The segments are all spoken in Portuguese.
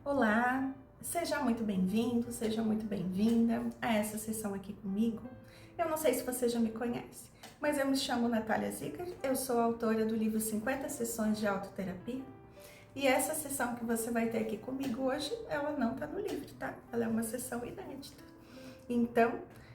Olá, seja muito bem-vindo, seja muito bem-vinda a essa sessão aqui comigo. Eu não sei se você já me conhece, mas eu me chamo Natália Ziegler, eu sou autora do livro 50 Sessões de Autoterapia. E essa sessão que você vai ter aqui comigo hoje, ela não tá no livro, tá? Ela é uma sessão inédita. Então,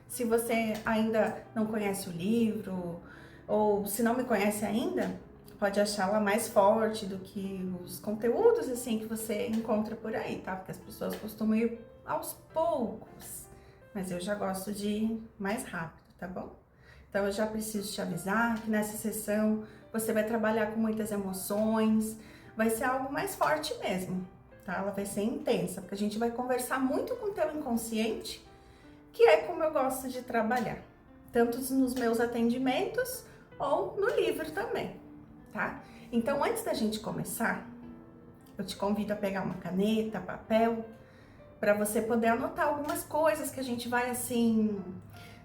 se você ainda não conhece o livro, ou se não me conhece ainda, pode achá-la mais forte do que os conteúdos assim que você encontra por aí, tá? Porque as pessoas costumam ir aos poucos, mas eu já gosto de ir mais rápido, tá bom? Então eu já preciso te avisar que nessa sessão você vai trabalhar com muitas emoções, vai ser algo mais forte mesmo, tá? Ela vai ser intensa, porque a gente vai conversar muito com o teu inconsciente, que é como eu gosto de trabalhar, tanto nos meus atendimentos ou no livro também. Tá? Então, antes da gente começar, eu te convido a pegar uma caneta, papel, para você poder anotar algumas coisas que a gente vai, assim,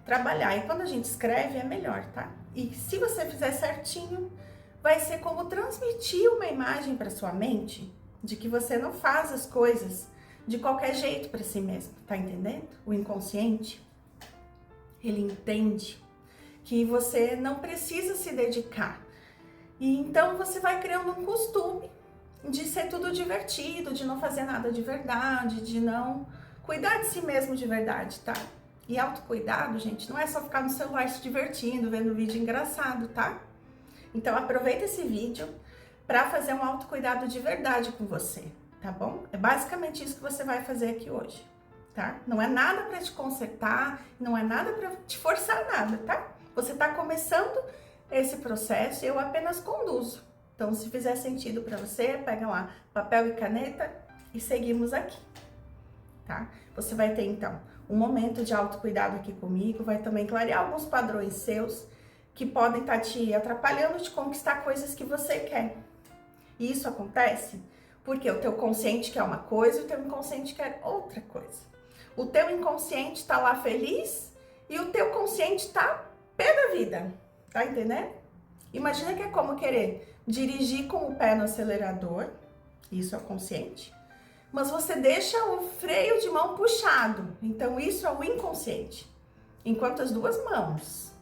trabalhar. E quando a gente escreve, é melhor, tá? E se você fizer certinho, vai ser como transmitir uma imagem para sua mente de que você não faz as coisas de qualquer jeito para si mesmo, tá entendendo? O inconsciente, ele entende que você não precisa se dedicar. E então você vai criando um costume de ser tudo divertido, de não fazer nada de verdade, de não cuidar de si mesmo de verdade, tá? E autocuidado, gente, não é só ficar no celular se divertindo, vendo vídeo engraçado, tá? Então aproveita esse vídeo para fazer um autocuidado de verdade com você, tá bom? É basicamente isso que você vai fazer aqui hoje, tá? Não é nada para te consertar, não é nada para te forçar nada, tá? Você tá começando esse processo eu apenas conduzo. Então, se fizer sentido para você, pega lá papel e caneta e seguimos aqui, tá? Você vai ter, então, um momento de autocuidado aqui comigo, vai também clarear alguns padrões seus que podem estar te atrapalhando de conquistar coisas que você quer. E isso acontece porque o teu consciente quer uma coisa e o teu inconsciente quer outra coisa. O teu inconsciente está lá feliz e o teu consciente está pé da vida. Tá entendendo? Imagina que é como querer dirigir com o pé no acelerador, isso é o consciente, mas você deixa o freio de mão puxado, então isso é o inconsciente. Enquanto as duas mãos,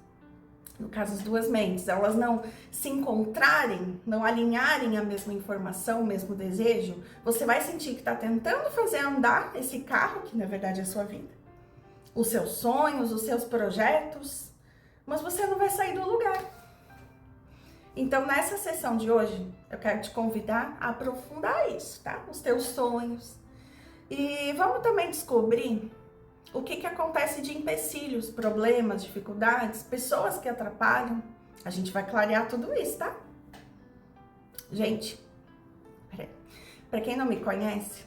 no caso as duas mentes, elas não se encontrarem, não alinharem a mesma informação, o mesmo desejo, você vai sentir que tá tentando fazer andar esse carro, que na verdade é a sua vida, os seus sonhos, os seus projetos, mas você não vai sair do lugar. Então, nessa sessão de hoje, eu quero te convidar a aprofundar isso, tá? Os teus sonhos. E vamos também descobrir o que acontece de empecilhos, problemas, dificuldades, pessoas que atrapalham. A gente vai clarear tudo isso, tá? Gente, para quem não me conhece,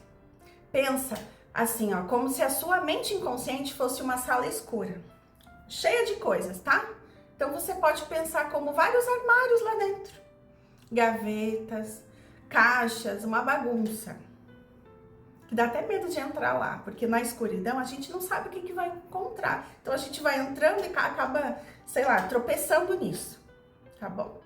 pensa assim, ó, como se a sua mente inconsciente fosse uma sala escura, cheia de coisas, tá? Então você pode pensar como vários armários lá dentro, gavetas, caixas, uma bagunça, que dá até medo de entrar lá, porque na escuridão a gente não sabe o que vai encontrar. Então a gente vai entrando e acaba, sei lá, tropeçando nisso, tá bom?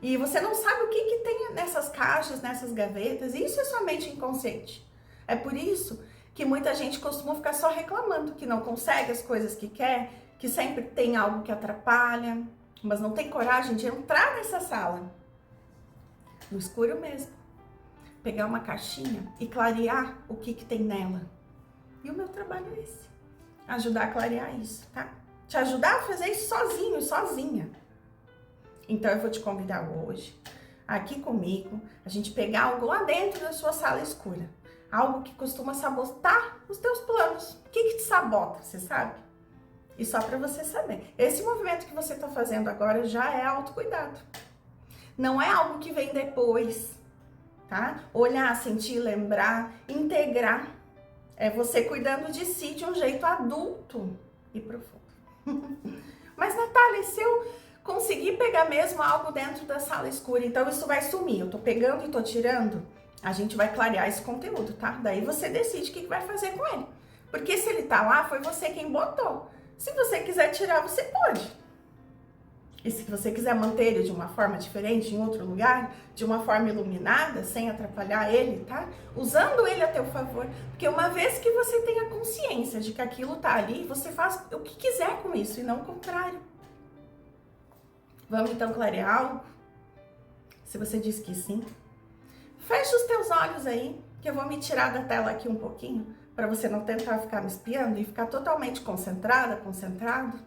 E você não sabe o que tem nessas caixas, nessas gavetas, e isso é somente inconsciente. É por isso que muita gente costuma ficar só reclamando que não consegue as coisas que quer, que sempre tem algo que atrapalha, mas não tem coragem de entrar nessa sala, no escuro mesmo, pegar uma caixinha e clarear o que tem nela. E o meu trabalho é esse, ajudar a clarear isso, tá? Te ajudar a fazer isso sozinho, sozinha. Então eu vou te convidar hoje, aqui comigo, a gente pegar algo lá dentro da sua sala escura, algo que costuma sabotar os teus planos. O que te sabota, você sabe? E só para você saber, esse movimento que você está fazendo agora já é autocuidado. Não é algo que vem depois, tá? Olhar, sentir, lembrar, integrar. É você cuidando de si de um jeito adulto e profundo. Mas, Natália, se eu conseguir pegar mesmo algo dentro da sala escura, então isso vai sumir. Eu tô pegando e tô tirando, a gente vai clarear esse conteúdo, tá? Daí você decide o que vai fazer com ele. Porque se ele tá lá, foi você quem botou. Se você quiser tirar, você pode. E se você quiser manter ele de uma forma diferente, em outro lugar, de uma forma iluminada, sem atrapalhar ele, tá? Usando ele a teu favor. Porque uma vez que você tem a consciência de que aquilo tá ali, você faz o que quiser com isso e não o contrário. Vamos então clarear algo? Se você diz que sim, fecha os teus olhos aí, que eu vou me tirar da tela aqui um pouquinho, para você não tentar ficar me espiando e ficar totalmente concentrada, concentrado,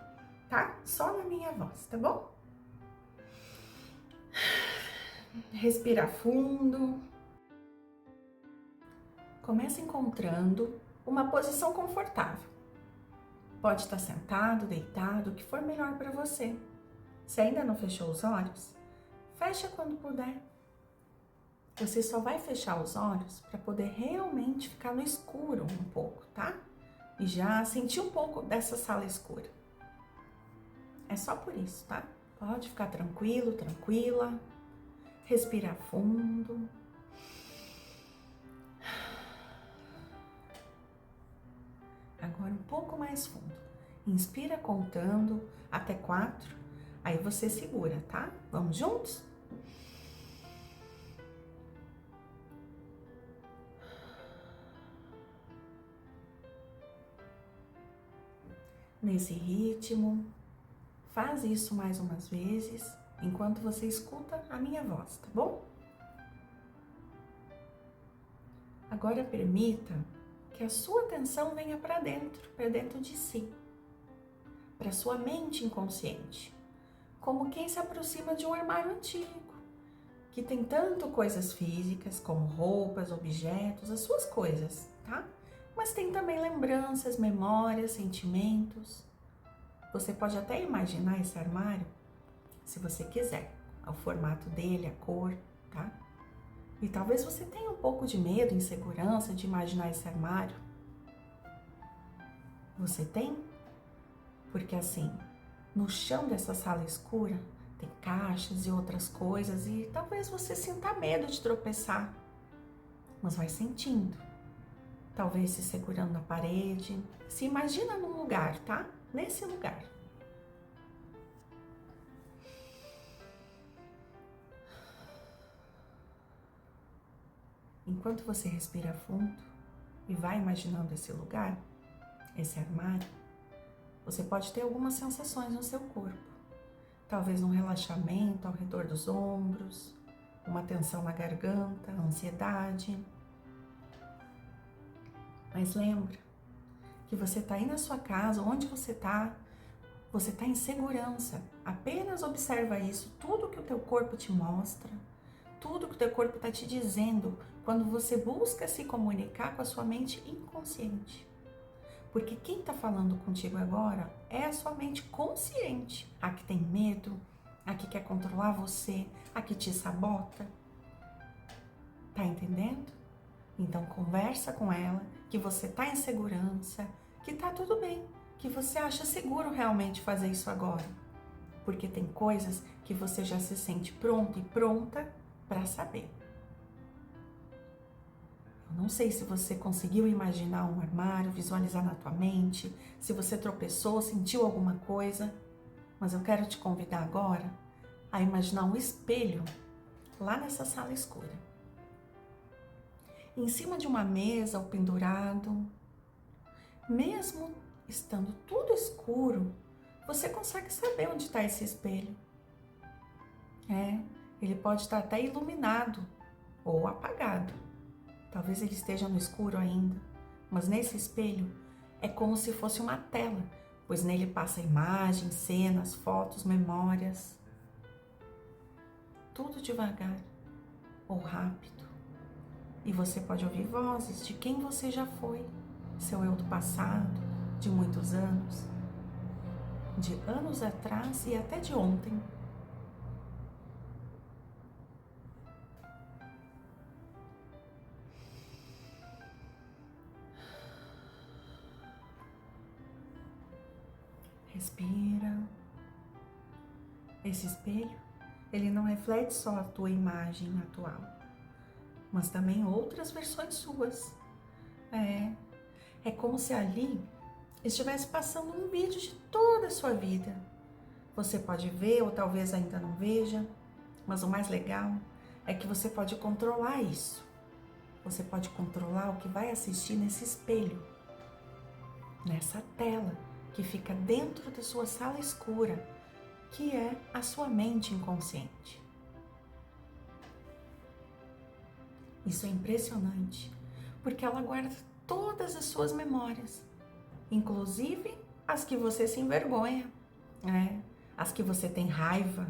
tá? Só na minha voz, tá bom? Respira fundo. Começa encontrando uma posição confortável. Pode estar sentado, deitado, o que for melhor para você. Se ainda não fechou os olhos, fecha quando puder. Você só vai fechar os olhos para poder realmente ficar no escuro um pouco, tá? E já sentir um pouco dessa sala escura. É só por isso, tá? Pode ficar tranquilo, tranquila. Respira fundo. Agora um pouco mais fundo. Inspira contando até 4. Aí você segura, tá? Vamos juntos? Nesse ritmo, faz isso mais umas vezes, enquanto você escuta a minha voz, tá bom? Agora permita que a sua atenção venha para dentro de si, para sua mente inconsciente, como quem se aproxima de um armário antigo, que tem tanto coisas físicas como roupas, objetos, as suas coisas, tá? Mas tem também lembranças, memórias, sentimentos. Você pode até imaginar esse armário, se você quiser, o formato dele, a cor, tá? E talvez você tenha um pouco de medo, insegurança de imaginar esse armário. Você tem? Porque assim, no chão dessa sala escura tem caixas e outras coisas e talvez você sinta medo de tropeçar, mas vai sentindo. Talvez se segurando na parede. Se imagina num lugar, tá? Nesse lugar. Enquanto você respira fundo e vai imaginando esse lugar, esse armário, você pode ter algumas sensações no seu corpo. Talvez um relaxamento ao redor dos ombros, uma tensão na garganta, ansiedade. Mas lembra que você está aí na sua casa, onde você está em segurança. Apenas observa isso, tudo que o teu corpo te mostra, tudo que o teu corpo está te dizendo quando você busca se comunicar com a sua mente inconsciente. Porque quem está falando contigo agora é a sua mente consciente, a que tem medo, a que quer controlar você, a que te sabota. Tá entendendo? Então conversa com ela, que você tá em segurança, que tá tudo bem, que você acha seguro realmente fazer isso agora. Porque tem coisas que você já se sente pronto e pronta para saber. Eu não sei se você conseguiu imaginar um armário, visualizar na tua mente, se você tropeçou, sentiu alguma coisa, mas eu quero te convidar agora a imaginar um espelho lá nessa sala escura. Em cima de uma mesa ou pendurado, mesmo estando tudo escuro, você consegue saber onde está esse espelho. Ele pode estar até iluminado ou apagado. Talvez ele esteja no escuro ainda, mas nesse espelho é como se fosse uma tela, pois nele passa imagens, cenas, fotos, memórias. Tudo devagar ou rápido. E você pode ouvir vozes de quem você já foi, seu eu do passado, de muitos anos, de anos atrás e até de ontem. Respira. Esse espelho, ele não reflete só a tua imagem atual, mas também outras versões suas. É como se ali estivesse passando um vídeo de toda a sua vida. você pode ver ou talvez ainda não veja, mas o mais legal é que você pode controlar isso. Você pode controlar o que vai assistir nesse espelho, nessa tela que fica dentro da sua sala escura, que é a sua mente inconsciente. Isso é impressionante, porque ela guarda todas as suas memórias, inclusive as que você se envergonha, né? As que você tem raiva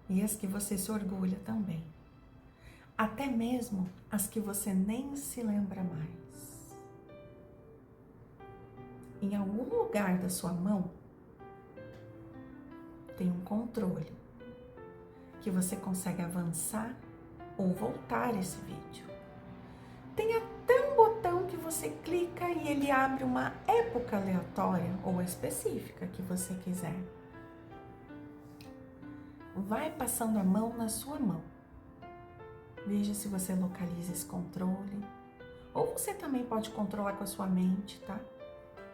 e as que você se orgulha também. Até mesmo as que você nem se lembra mais. Em algum lugar da sua mão tem um controle que você consegue avançar ou voltar esse vídeo. Tem até um botão que você clica e ele abre uma época aleatória ou específica que você quiser. Vai passando a mão na sua mão. Veja se você localiza esse controle. Ou você também pode controlar com a sua mente, tá?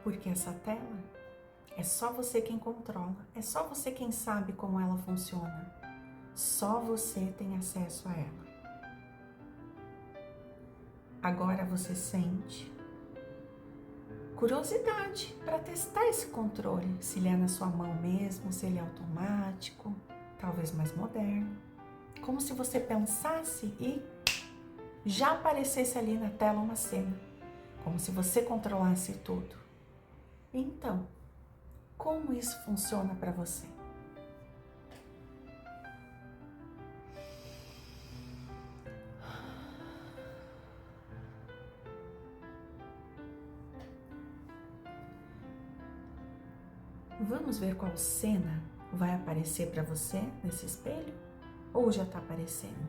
Porque essa tela é só você quem controla. É só você quem sabe como ela funciona. Só você tem acesso a ela. Agora você sente curiosidade para testar esse controle. Se ele é na sua mão mesmo, se ele é automático, talvez mais moderno. Como se você pensasse e já aparecesse ali na tela uma cena. Como se você controlasse tudo. Então, como isso funciona para você? Vamos ver qual cena vai aparecer para você nesse espelho? Ou já está aparecendo?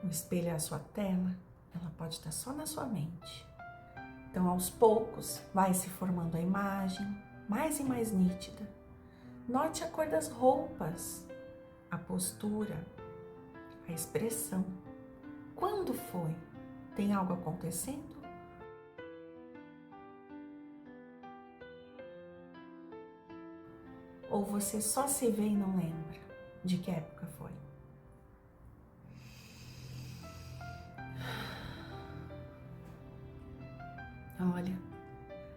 O espelho é a sua tela, ela pode estar só na sua mente. Então, aos poucos, vai se formando a imagem, mais e mais nítida. Note a cor das roupas, a postura, a expressão. Quando foi? Tem algo acontecendo? Ou você só se vê e não lembra de que época foi? Olha,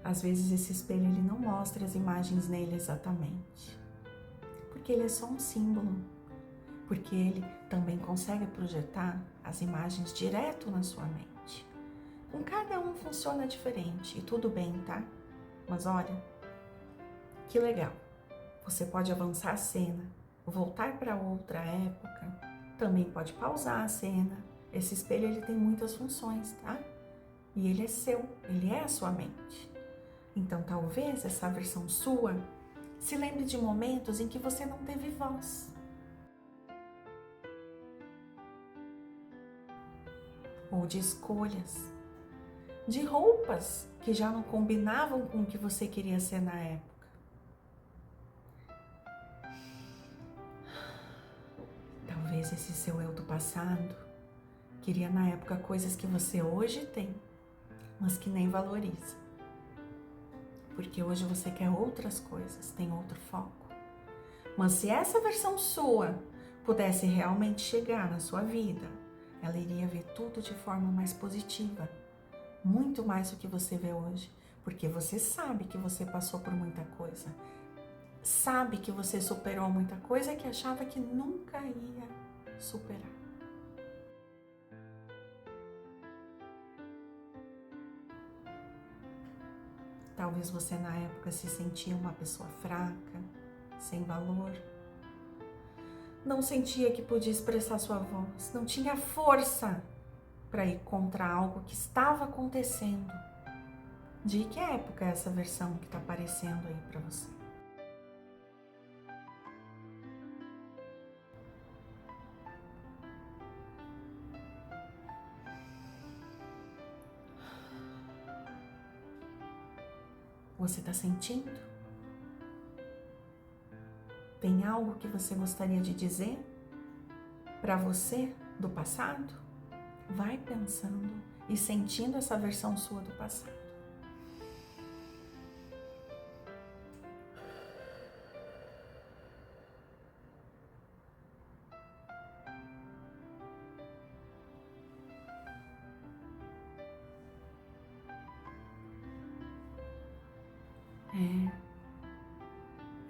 às vezes esse espelho ele não mostra as imagens nele exatamente, porque ele é só um símbolo, porque ele também consegue projetar as imagens direto na sua mente. Com cada um funciona diferente e tudo bem, tá? Mas olha, que legal. Você pode avançar a cena, voltar para outra época, também pode pausar a cena. Esse espelho ele tem muitas funções, tá? E ele é seu, ele é a sua mente. Então talvez essa versão sua se lembre de momentos em que você não teve voz. Ou de escolhas, de roupas que já não combinavam com o que você queria ser na época. Talvez esse seu eu do passado queria na época coisas que você hoje tem, mas que nem valoriza. Porque hoje você quer outras coisas, tem outro foco. Mas se essa versão sua pudesse realmente chegar na sua vida, ela iria ver tudo de forma mais positiva. Muito mais do que você vê hoje. Porque você sabe que você passou por muita coisa. Sabe que você superou muita coisa que achava que nunca ia superar. Talvez você na época se sentia uma pessoa fraca, sem valor. Não sentia que podia expressar sua voz, não tinha força para ir contra algo que estava acontecendo. De que época é essa versão que está aparecendo aí para você? Você está sentindo? Tem algo que você gostaria de dizer para você do passado? Vai pensando e sentindo essa versão sua do passado.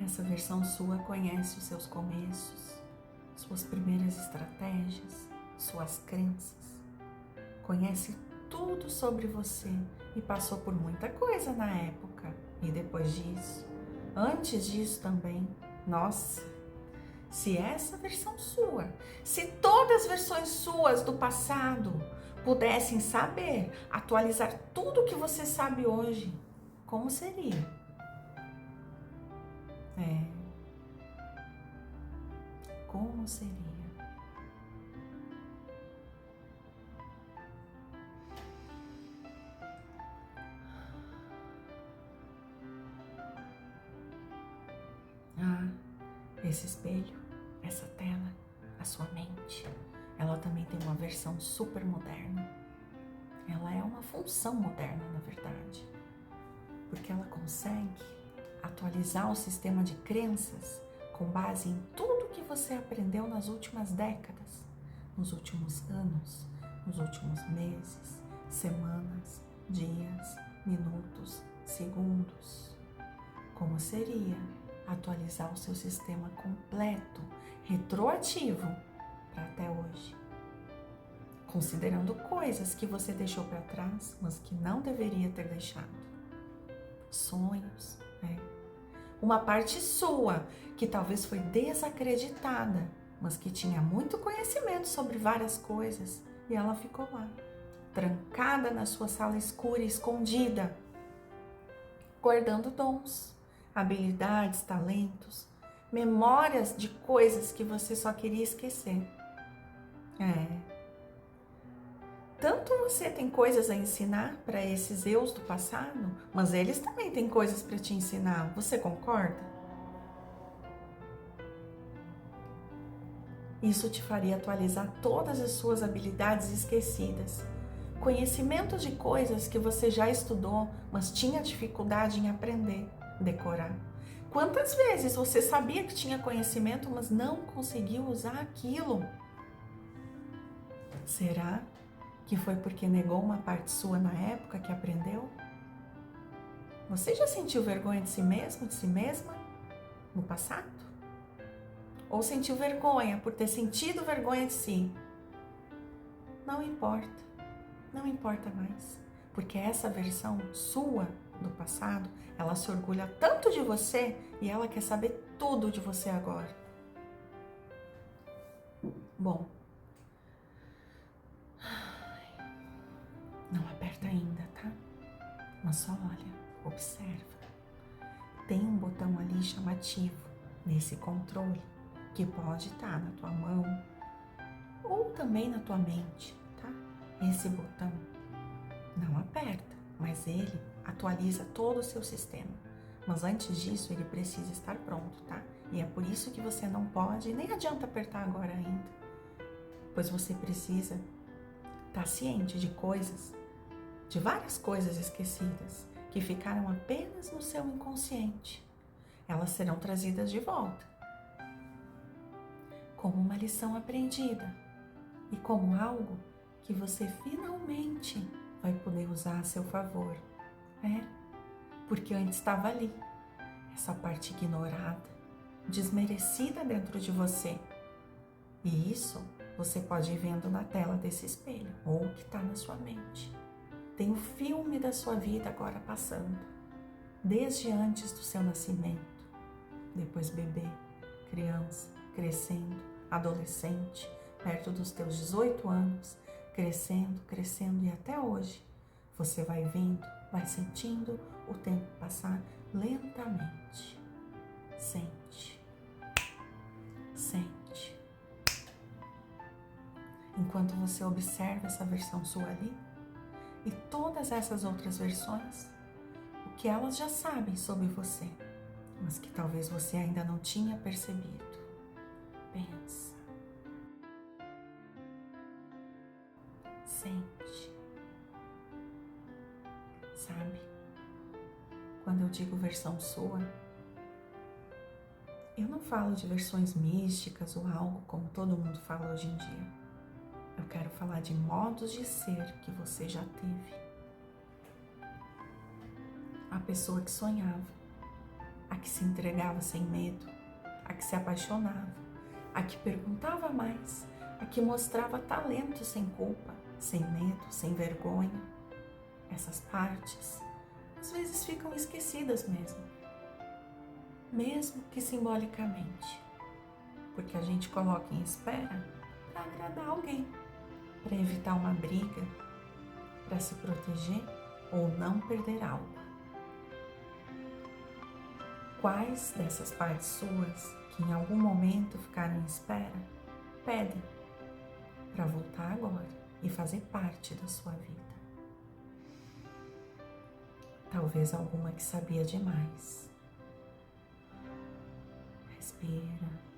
Essa versão sua conhece os seus começos, suas primeiras estratégias, suas crenças. Conhece tudo sobre você e passou por muita coisa na época. E depois disso, antes disso também, nossa, se essa versão sua, se todas as versões suas do passado pudessem saber, atualizar tudo que você sabe hoje, como seria? Como seria? Esse espelho, essa tela, a sua mente, ela também tem uma versão super moderna. Ela é uma função moderna, na verdade, porque ela consegue atualizar o sistema de crenças com base em tudo que você aprendeu nas últimas décadas, nos últimos anos, nos últimos meses, semanas, dias, minutos, segundos. Como seria atualizar o seu sistema completo, retroativo, para até hoje? Considerando coisas que você deixou para trás, mas que não deveria ter deixado. Sonhos, uma parte sua que talvez foi desacreditada, mas que tinha muito conhecimento sobre várias coisas e ela ficou lá, trancada na sua sala escura, escondida, guardando dons, habilidades, talentos, memórias de coisas que você só queria esquecer. Tanto você tem coisas a ensinar para esses eus do passado, mas eles também têm coisas para te ensinar. Você concorda? Isso te faria atualizar todas as suas habilidades esquecidas. Conhecimentos de coisas que você já estudou, mas tinha dificuldade em aprender, decorar. Quantas vezes você sabia que tinha conhecimento, mas não conseguiu usar aquilo? Será que foi porque negou uma parte sua na época que aprendeu? Você já sentiu vergonha de si mesmo, de si mesma, no passado? Ou sentiu vergonha por ter sentido vergonha de si? Não importa mais, porque essa versão sua do passado, ela se orgulha tanto de você e ela quer saber tudo de você agora. Bom, não aperta ainda, tá? Mas só olha, observa. Tem um botão ali chamativo nesse controle que pode estar na tua mão ou também na tua mente, tá? Esse botão não aperta, mas ele atualiza todo o seu sistema. Mas antes disso, ele precisa estar pronto, tá? E é por isso que você não pode, nem adianta apertar agora ainda, pois você precisa estar ciente de coisas, de várias coisas esquecidas que ficaram apenas no seu inconsciente. Elas serão trazidas de volta, como uma lição aprendida e como algo que você finalmente vai poder usar a seu favor. Porque antes estava ali, essa parte ignorada, desmerecida dentro de você. E isso você pode ir vendo na tela desse espelho, ou que está na sua mente. Tem o filme da sua vida agora passando, desde antes do seu nascimento, depois bebê, criança, crescendo, adolescente, perto dos teus 18 anos, crescendo e até hoje, você vai vendo, vai sentindo o tempo passar lentamente. Sente. Enquanto você observa essa versão sua ali e todas essas outras versões, o que elas já sabem sobre você, mas que talvez você ainda não tinha percebido. Pensa. Sente. Sabe? Quando eu digo versão sua, eu não falo de versões místicas ou algo como todo mundo fala hoje em dia. Eu quero falar de modos de ser que você já teve. A pessoa que sonhava, a que se entregava sem medo, a que se apaixonava, a que perguntava mais, a que mostrava talento sem culpa, sem medo, sem vergonha. Essas partes às vezes ficam esquecidas mesmo que simbolicamente, porque a gente coloca em espera para agradar alguém, para evitar uma briga, para se proteger ou não perder algo. Quais dessas partes suas que em algum momento ficaram em espera, pedem para voltar agora e fazer parte da sua vida? Talvez alguma que sabia demais. Respira.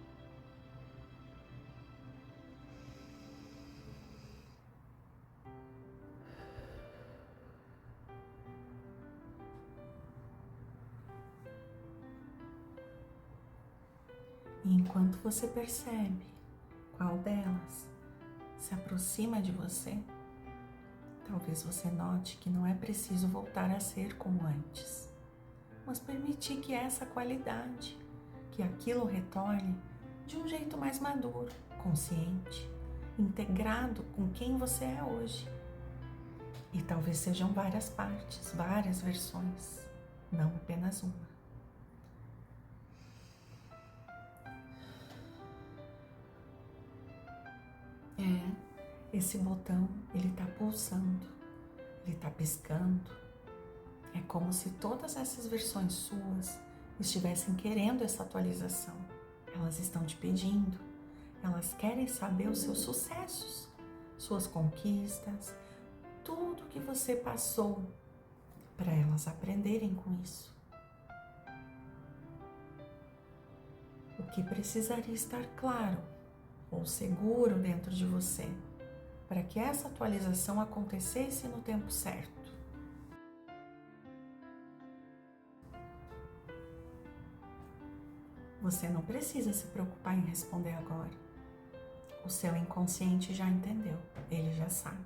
E enquanto você percebe qual delas se aproxima de você, talvez você note que não é preciso voltar a ser como antes, mas permitir que essa qualidade, que aquilo retorne de um jeito mais maduro, consciente, integrado com quem você é hoje. E talvez sejam várias partes, várias versões, não apenas uma. Esse botão, ele tá pulsando, ele tá piscando. É como se todas essas versões suas estivessem querendo essa atualização. Elas estão te pedindo, elas querem saber os seus sucessos, suas conquistas, tudo que você passou, para elas aprenderem com isso. O que precisaria estar claro ou seguro dentro de você, para que essa atualização acontecesse no tempo certo. Você não precisa se preocupar em responder agora. O seu inconsciente já entendeu, ele já sabe.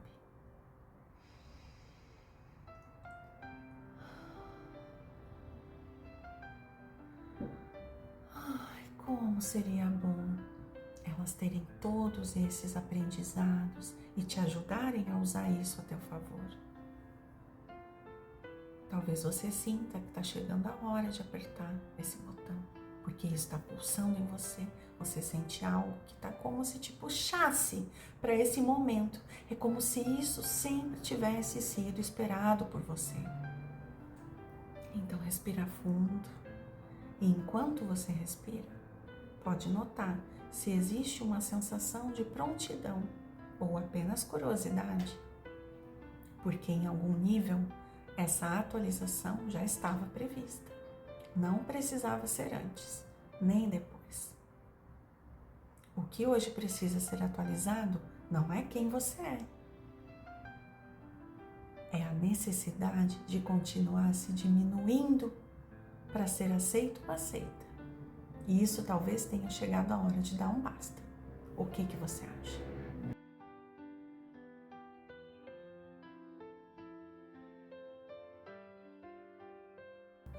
Ai, como seria bom elas terem todos esses aprendizados e te ajudarem a usar isso a teu favor. Talvez você sinta que está chegando a hora de apertar esse botão, porque isso está pulsando em você. Você sente algo que está como se te puxasse para esse momento. É como se isso sempre tivesse sido esperado por você. Então respira fundo e enquanto você respira, pode notar se existe uma sensação de prontidão ou apenas curiosidade, porque em algum nível essa atualização já estava prevista. Não precisava ser antes, nem depois. O que hoje precisa ser atualizado não é quem você é a necessidade de continuar se diminuindo para ser aceito ou aceita. E isso talvez tenha chegado a hora de dar um basta. O que você acha?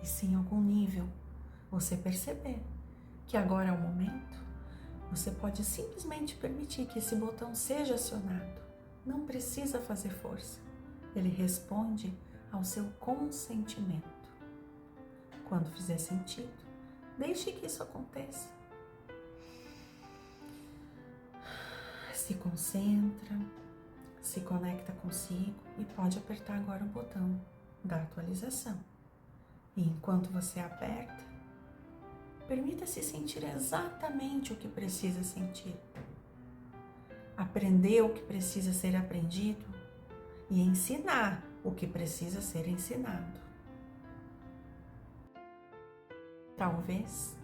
E se em algum nível você perceber que agora é o momento, você pode simplesmente permitir que esse botão seja acionado. Não precisa fazer força. Ele responde ao seu consentimento. Quando fizer sentido, deixe que isso aconteça. Se concentra, se conecta consigo e pode apertar agora o botão da atualização. E enquanto você aperta, permita-se sentir exatamente o que precisa sentir. Aprender o que precisa ser aprendido e ensinar o que precisa ser ensinado. Talvez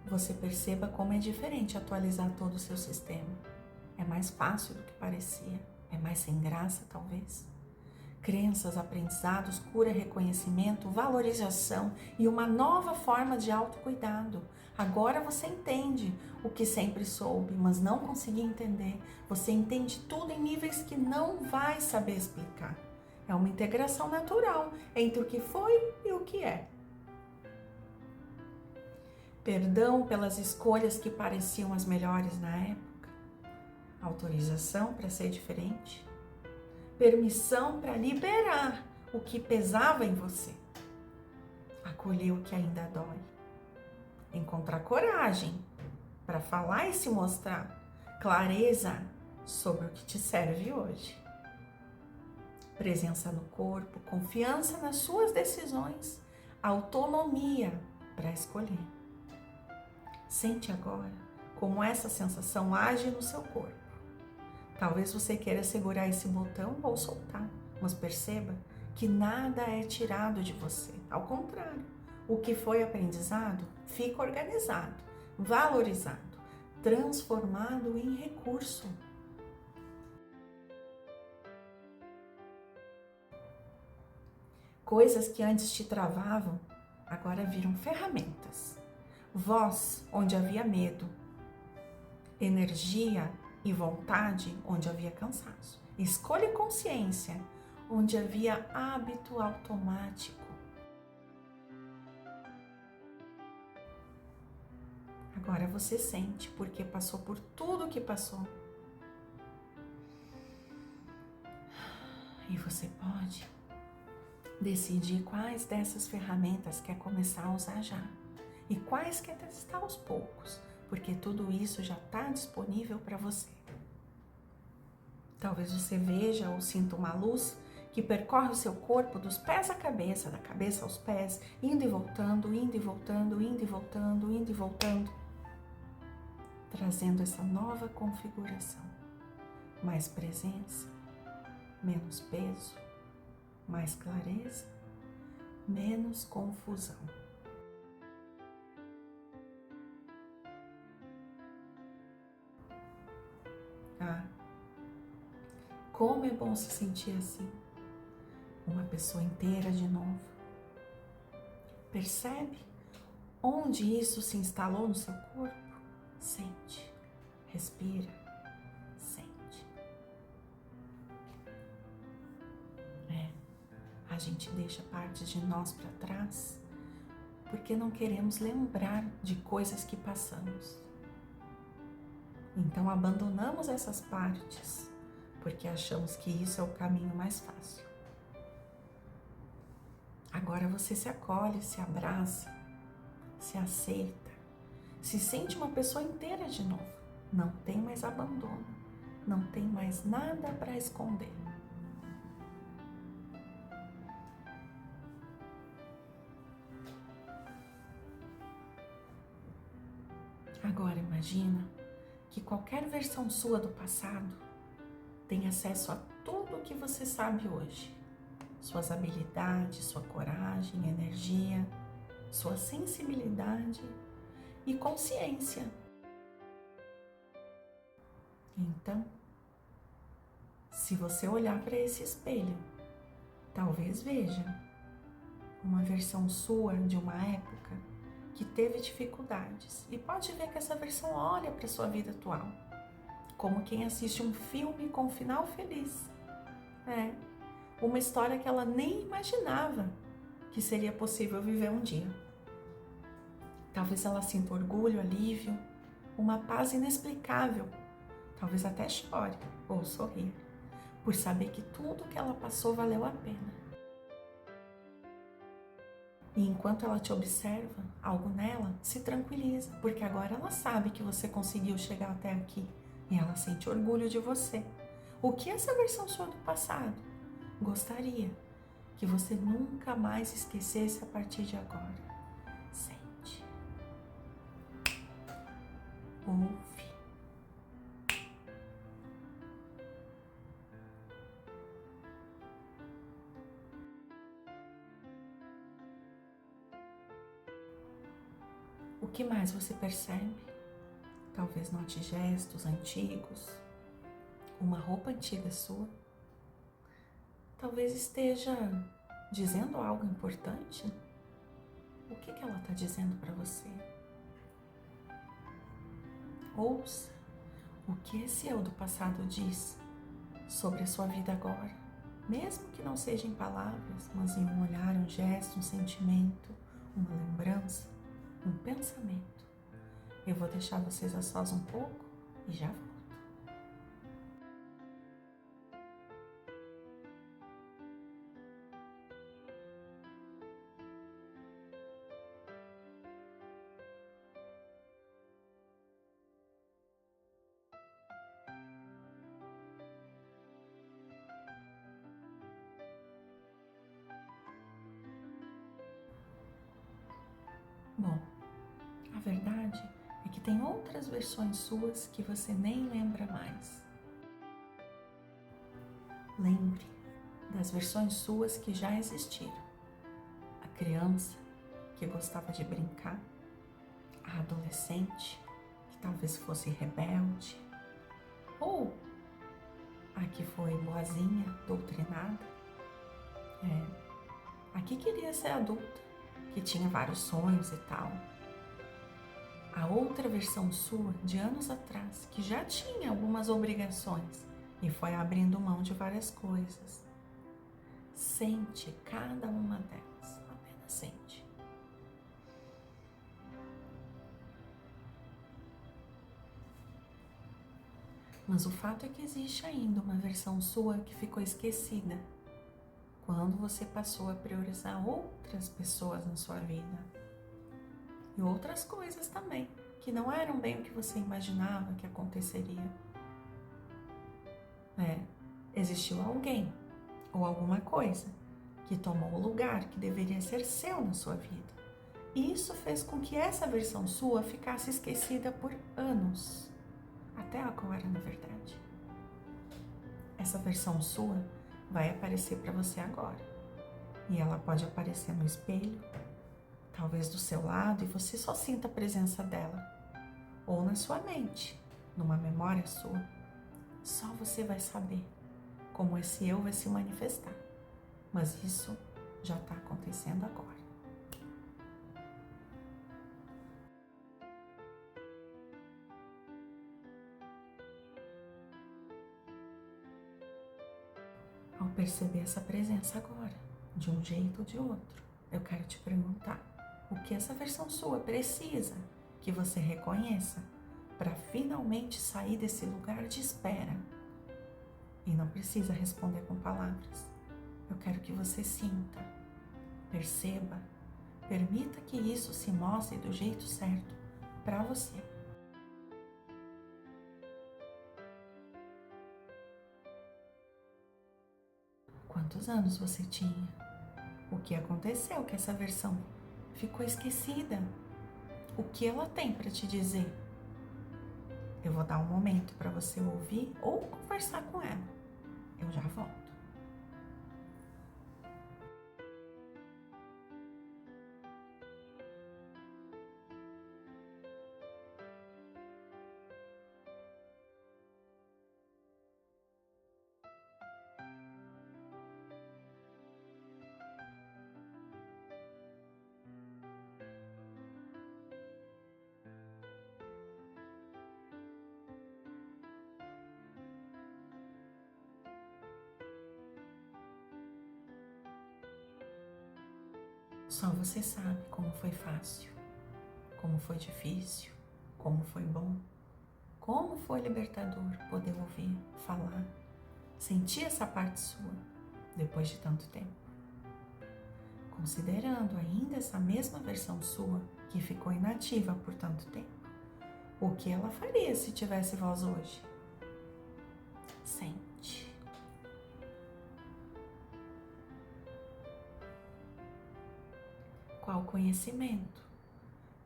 você perceba como é diferente atualizar todo o seu sistema. É mais fácil do que parecia, é mais sem graça talvez. Crenças, aprendizados, cura, reconhecimento, valorização e uma nova forma de autocuidado. Agora você entende o que sempre soube, mas não conseguia entender. Você entende tudo em níveis que não vai saber explicar. É uma integração natural entre o que foi e o que é. perdão pelas escolhas que pareciam as melhores na época, autorização para ser diferente, permissão para liberar o que pesava em você, acolher o que ainda dói, encontrar coragem para falar e se mostrar, clareza sobre o que te serve hoje, presença no corpo, confiança nas suas decisões, autonomia para escolher. Sente agora como essa sensação age no seu corpo. Talvez você queira segurar esse botão ou soltar, mas perceba que nada é tirado de você. Ao contrário, o que foi aprendizado fica organizado, valorizado, transformado em recurso. Coisas que antes te travavam, agora viram ferramentas. Voz onde havia medo, energia e vontade onde havia cansaço, escolha e consciência onde havia hábito automático. Agora você sente porque passou por tudo o que passou. E você pode decidir quais dessas ferramentas quer começar a usar já e quais quer testar aos poucos, porque tudo isso já está disponível para você. Talvez você veja ou sinta uma luz que percorre o seu corpo dos pés à cabeça, da cabeça aos pés, indo e voltando, indo e voltando, indo e voltando, indo e voltando, trazendo essa nova configuração. Mais presença, menos peso, mais clareza, menos confusão. Ah, como é bom se sentir assim, uma pessoa inteira de novo. Percebe onde isso se instalou no seu corpo? Sente, respira, sente. A gente deixa partes de nós para trás porque não queremos lembrar de coisas que passamos. Então abandonamos essas partes porque achamos que isso é o caminho mais fácil. Agora você se acolhe, se abraça, se aceita, se sente uma pessoa inteira de novo. Não tem mais abandono, não tem mais nada para esconder. Agora imagina que qualquer versão sua do passado tem acesso a tudo o que você sabe hoje. Suas habilidades, sua coragem, energia, sua sensibilidade e consciência. Então, se você olhar para esse espelho, talvez veja uma versão sua de uma época que teve dificuldades e pode ver que essa versão olha para a sua vida atual como quem assiste um filme com um final feliz. Uma história que ela nem imaginava que seria possível viver um dia. Talvez ela sinta orgulho, alívio, uma paz inexplicável. Talvez até chore ou sorria, por saber que tudo que ela passou valeu a pena. E enquanto ela te observa, algo nela se tranquiliza, porque agora ela sabe que você conseguiu chegar até aqui e ela sente orgulho de você. O que essa versão sua do passado gostaria que você nunca mais esquecesse a partir de agora? Sente. Ouve. O que mais você percebe? Talvez note gestos antigos, uma roupa antiga sua. Talvez esteja dizendo algo importante. O que ela está dizendo para você? Ouça o que esse eu do passado diz sobre a sua vida agora, mesmo que não seja em palavras, mas em um olhar, um gesto, um sentimento, uma lembrança. um pensamento. Eu vou deixar vocês a sós um pouco e já volto. Bom, a verdade é que tem outras versões suas que você nem lembra mais. Lembre das versões suas que já existiram. A criança que gostava de brincar, a adolescente que talvez fosse rebelde, ou a que foi boazinha, doutrinada, a que queria ser adulta, que tinha vários sonhos e tal. A outra versão sua, de anos atrás, que já tinha algumas obrigações e foi abrindo mão de várias coisas. Sente cada uma delas, apenas sente. Mas o fato é que existe ainda uma versão sua que ficou esquecida quando você passou a priorizar outras pessoas na sua vida. E outras coisas também, que não eram bem o que você imaginava que aconteceria. Existiu alguém ou alguma coisa que tomou o lugar que deveria ser seu na sua vida. E isso fez com que essa versão sua ficasse esquecida por anos. Até agora, na verdade. Essa versão sua vai aparecer para você agora. E ela pode aparecer no espelho, talvez do seu lado, e você só sinta a presença dela. Ou na sua mente, numa memória sua. Só você vai saber como esse eu vai se manifestar. Mas isso já está acontecendo agora. Ao perceber essa presença agora, de um jeito ou de outro, eu quero te perguntar: o que essa versão sua precisa que você reconheça para finalmente sair desse lugar de espera? E não precisa responder com palavras. Eu quero que você sinta, perceba, permita que isso se mostre do jeito certo para você. Quantos anos você tinha? O que aconteceu que essa versão ficou esquecida? O que ela tem para te dizer? Eu vou dar um momento para você ouvir ou conversar com ela. Eu já volto. Só você sabe como foi fácil, como foi difícil, como foi bom, como foi libertador poder ouvir, falar, sentir essa parte sua depois de tanto tempo. Considerando ainda essa mesma versão sua que ficou inativa por tanto tempo, o que ela faria se tivesse voz hoje? Sente. Qual conhecimento,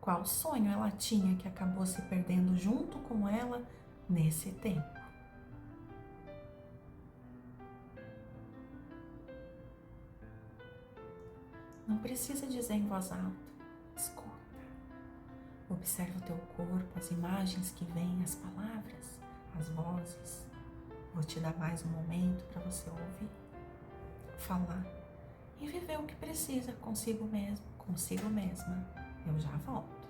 qual sonho ela tinha que acabou se perdendo junto com ela nesse tempo? Não precisa dizer em voz alta, escuta. Observa o teu corpo, as imagens que vêm, as palavras, as vozes. Vou te dar mais um momento para você ouvir, falar e viver o que precisa consigo mesmo, consigo mesma. Eu já volto.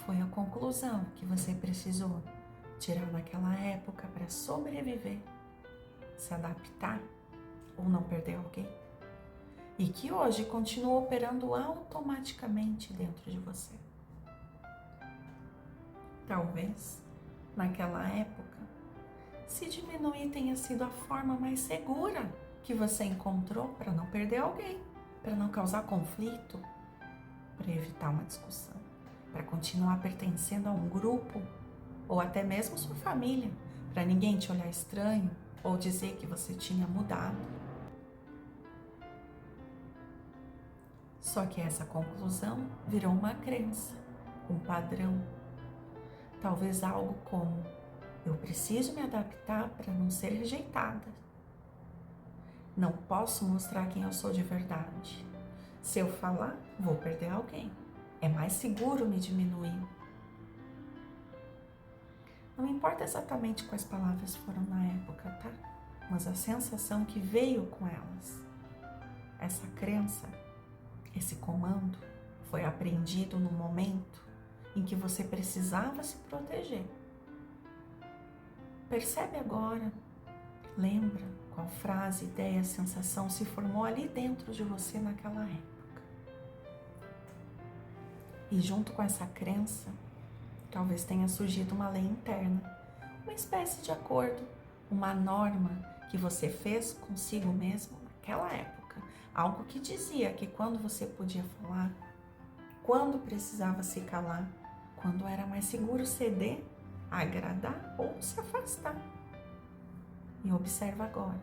foi a conclusão que você precisou tirar naquela época para sobreviver, se adaptar ou não perder alguém? E que hoje continua operando automaticamente dentro de você. Talvez, naquela época, se diminuir tenha sido a forma mais segura que você encontrou para não perder alguém, para não causar conflito, para evitar uma discussão, para continuar pertencendo a um grupo ou até mesmo sua família, para ninguém te olhar estranho ou dizer que você tinha mudado. Só que essa conclusão virou uma crença, um padrão. Talvez algo como: eu preciso me adaptar para não ser rejeitada. Não posso mostrar quem eu sou de verdade. Se eu falar, vou perder alguém. É mais seguro me diminuir. Não importa exatamente quais palavras foram na época, tá? Mas a sensação que veio com elas, essa crença, esse comando, foi aprendido no momento em que você precisava se proteger. Percebe agora, lembra qual frase, ideia, sensação se formou ali dentro de você naquela época. E junto com essa crença, talvez tenha surgido uma lei interna, uma espécie de acordo, uma norma que você fez consigo mesmo naquela época. Algo que dizia que quando você podia falar, quando precisava se calar, quando era mais seguro ceder, agradar ou se afastar. E observa agora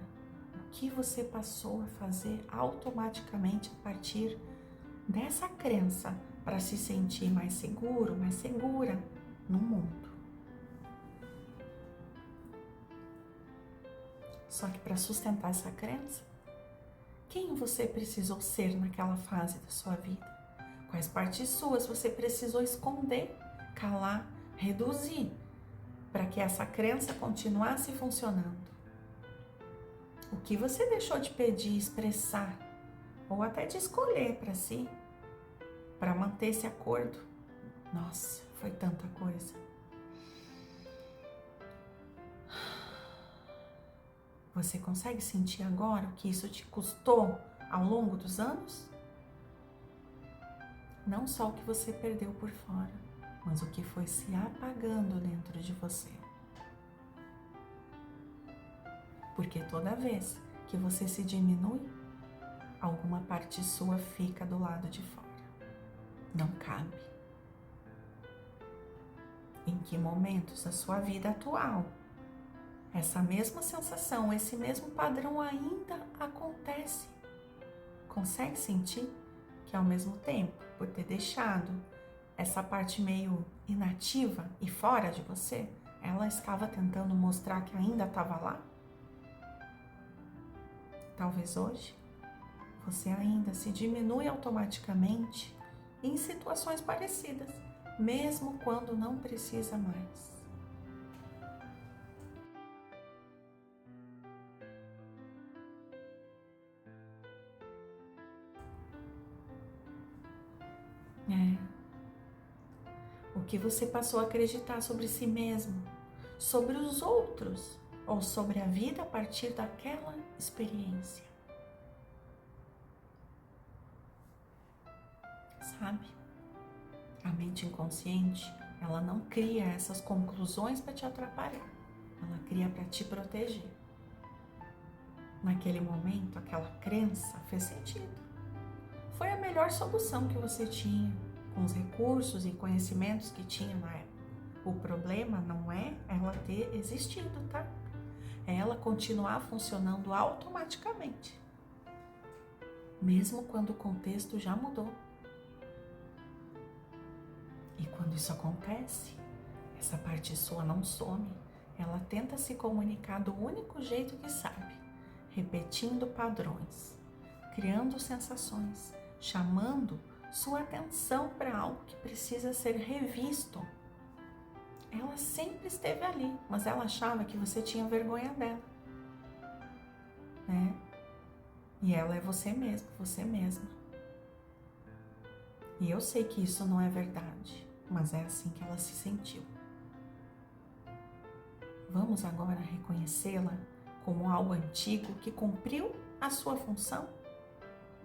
o que você passou a fazer automaticamente a partir dessa crença para se sentir mais seguro, mais segura no mundo. Só que para sustentar essa crença, quem você precisou ser naquela fase da sua vida? Quais partes suas você precisou esconder, calar, reduzir, para que essa crença continuasse funcionando? O que você deixou de pedir, expressar, ou até de escolher para si, para manter esse acordo? Nossa, foi tanta coisa. Você consegue sentir agora o que isso te custou ao longo dos anos? Não só o que você perdeu por fora, mas o que foi se apagando dentro de você. Porque toda vez que você se diminui, alguma parte sua fica do lado de fora. Não cabe. Em que momentos da sua vida atual essa mesma sensação, esse mesmo padrão ainda acontece? Consegue sentir que ao mesmo tempo, por ter deixado essa parte meio inativa e fora de você, ela estava tentando mostrar que ainda estava lá? Talvez hoje você ainda se diminui automaticamente em situações parecidas, mesmo quando não precisa mais. O que você passou a acreditar sobre si mesmo, sobre os outros ou sobre a vida a partir daquela experiência. Sabe? A mente inconsciente, ela não cria essas conclusões para te atrapalhar. Ela cria para te proteger. Naquele momento, aquela crença fez sentido. Foi a melhor solução que você tinha, com os recursos e conhecimentos que tinha na época. O problema não é ela ter existido, tá? É ela continuar funcionando automaticamente, mesmo quando o contexto já mudou. E quando isso acontece, essa parte sua não some, ela tenta se comunicar do único jeito que sabe, repetindo padrões, criando sensações, chamando sua atenção para algo que precisa ser revisto. Ela sempre esteve ali, mas ela achava que você tinha vergonha dela, né? E ela é você mesmo, você mesma. E eu sei que isso não é verdade. mas é assim que ela se sentiu. Vamos agora reconhecê-la como algo antigo que cumpriu a sua função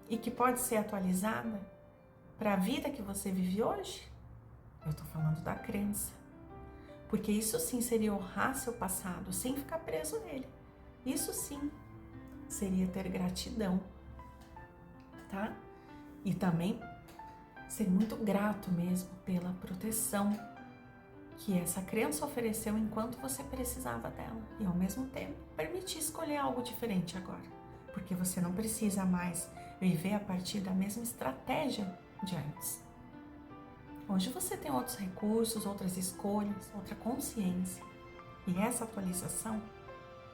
e que pode ser atualizada para a vida que você vive hoje? Eu estou falando da crença. Porque isso sim seria honrar seu passado sem ficar preso nele. Isso sim seria ter gratidão, tá? E também ser muito grato mesmo pela proteção que essa crença ofereceu enquanto você precisava dela. E ao mesmo tempo, permitir escolher algo diferente agora. Porque você não precisa mais viver a partir da mesma estratégia de antes. Hoje você tem outros recursos, outras escolhas, outra consciência. E essa atualização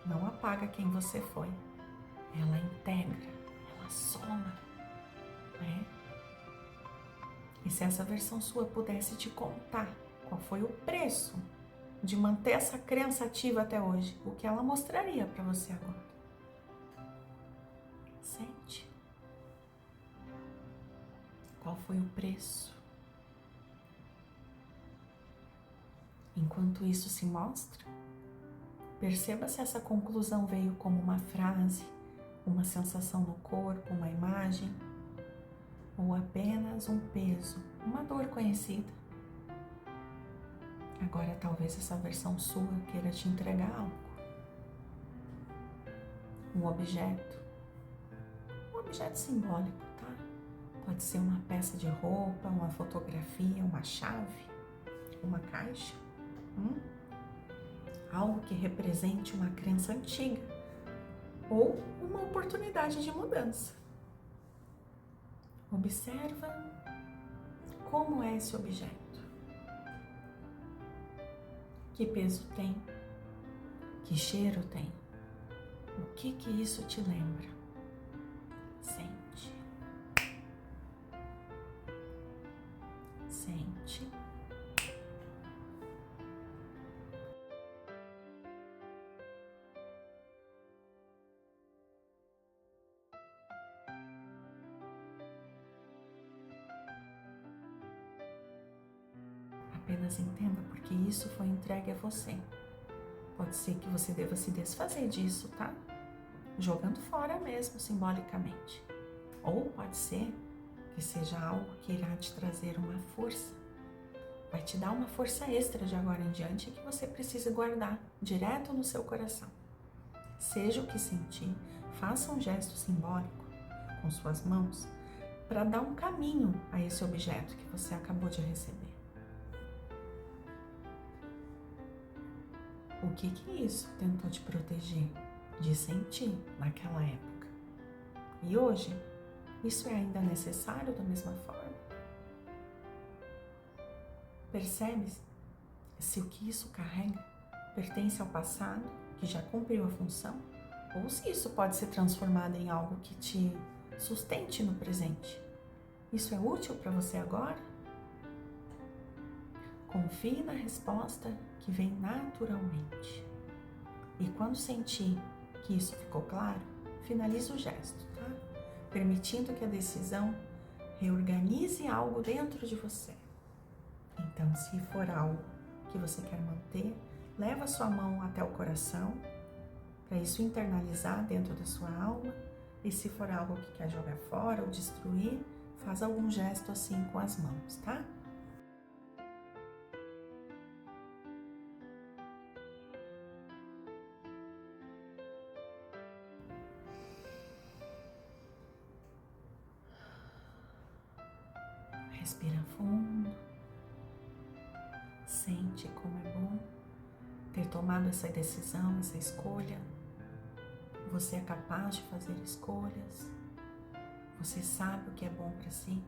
não apaga quem você foi. Ela integra, ela soma, né? E se essa versão sua pudesse te contar qual foi o preço de manter essa crença ativa até hoje, o que ela mostraria para você agora? Sente. Qual foi o preço? Enquanto isso se mostra, perceba se essa conclusão veio como uma frase, uma sensação no corpo, uma imagem, ou apenas um peso, uma dor conhecida. Agora talvez essa versão sua queira te entregar algo. Um objeto simbólico, tá? Pode ser uma peça de roupa, uma fotografia, uma chave, uma caixa. Algo que represente uma crença antiga ou uma oportunidade de mudança. Observa como é esse objeto. Que peso tem? Que cheiro tem? O que isso te lembra? Sente. Sente. Apenas entenda porque isso foi entregue a você. Pode ser que você deva se desfazer disso, tá? Jogando fora mesmo, simbolicamente. Ou pode ser que seja algo que irá te trazer uma força. Vai te dar uma força extra de agora em diante que você precisa guardar direto no seu coração. Seja o que sentir, faça um gesto simbólico com suas mãos para dar um caminho a esse objeto que você acabou de receber. O que isso tentou te proteger de sentir naquela época? E hoje, isso é ainda necessário da mesma forma? Percebe se o que isso carrega pertence ao passado, que já cumpriu a função, ou se isso pode ser transformado em algo que te sustente no presente? Isso é útil para você agora? Confie na resposta que vem naturalmente. E quando sentir que isso ficou claro, finalize o gesto, tá? Permitindo que a decisão reorganize algo dentro de você. Então, se for algo que você quer manter, leva a sua mão até o coração, para isso internalizar dentro da sua alma. E se for algo que quer jogar fora ou destruir, faz algum gesto assim com as mãos, tá? Respira fundo, sente como é bom ter tomado essa decisão, essa escolha. Você é capaz de fazer escolhas, você sabe o que é bom para si.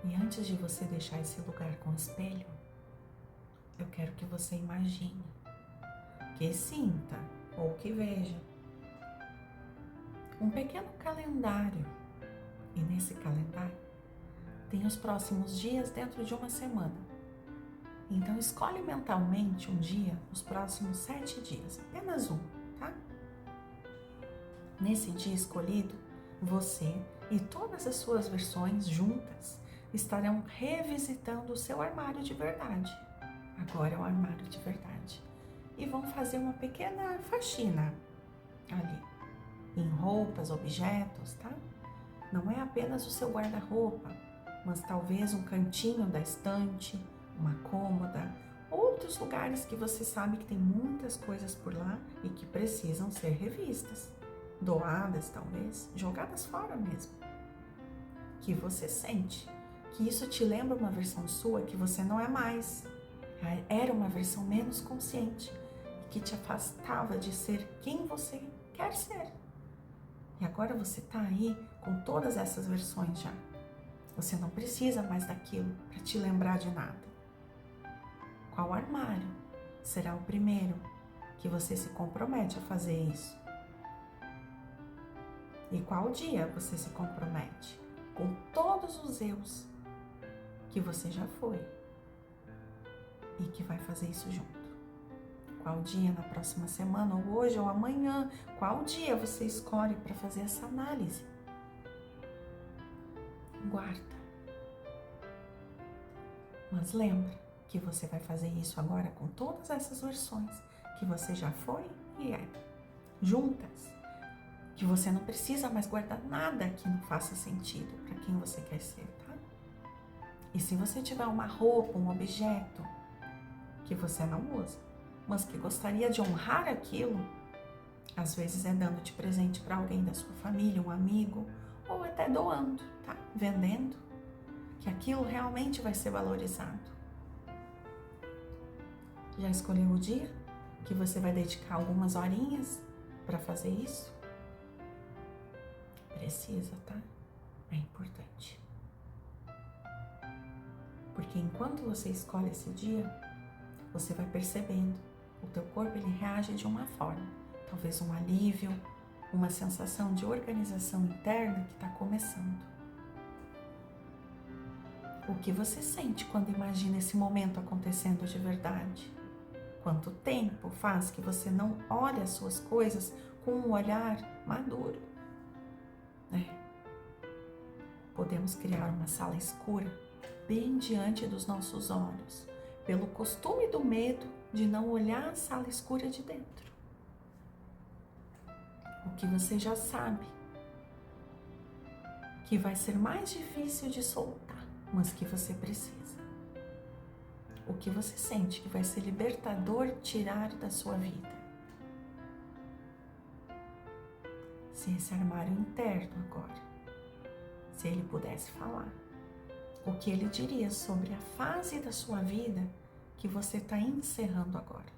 E antes de você deixar esse lugar com o espelho, eu quero que você imagine, que sinta ou que veja um pequeno calendário, e nesse calendário tem os próximos dias dentro de uma semana. Então escolhe mentalmente um dia nos próximos 7 dias, apenas um, tá? Nesse dia escolhido, você e todas as suas versões juntas estarão revisitando o seu armário de verdade. Agora é o armário de verdade. E vão fazer uma pequena faxina ali, em roupas, objetos, tá? Não é apenas o seu guarda-roupa, mas talvez um cantinho da estante, uma cômoda, outros lugares que você sabe que tem muitas coisas por lá e que precisam ser revistas, doadas talvez, jogadas fora mesmo. Que você sente que isso te lembra uma versão sua que você não é mais, era uma versão menos consciente e que te afastava de ser quem você quer ser. E agora você tá aí com todas essas versões já. Você não precisa mais daquilo para te lembrar de nada. Qual armário será o primeiro que você se compromete a fazer isso? E qual dia você se compromete com todos os eus que você já foi e que vai fazer isso junto? Qual dia na próxima semana, ou hoje, ou amanhã? Qual dia você escolhe para fazer essa análise? Guarda. Mas lembra que você vai fazer isso agora com todas essas versões que você já foi e é, juntas. Que você não precisa mais guardar nada que não faça sentido para quem você quer ser, tá? E se você tiver uma roupa, um objeto que você não usa, mas que gostaria de honrar aquilo, às vezes é dando de presente para alguém da sua família, um amigo, ou até doando, tá? Vendendo, que aquilo realmente vai ser valorizado. Já escolheu o dia que você vai dedicar algumas horinhas para fazer isso? Precisa, tá? É importante. Porque enquanto você escolhe esse dia, você vai percebendo, o teu corpo ele reage de uma forma, talvez um alívio, uma sensação de organização interna que está começando. O que você sente quando imagina esse momento acontecendo de verdade? Quanto tempo faz que você não olha as suas coisas com um olhar maduro? Podemos criar uma sala escura bem diante dos nossos olhos, pelo costume do medo de não olhar a sala escura de dentro. O que você já sabe que vai ser mais difícil de soltar, mas que você precisa. O que você sente que vai ser libertador tirar da sua vida. Se esse armário interno agora, se ele pudesse falar, o que ele diria sobre a fase da sua vida que você está encerrando agora?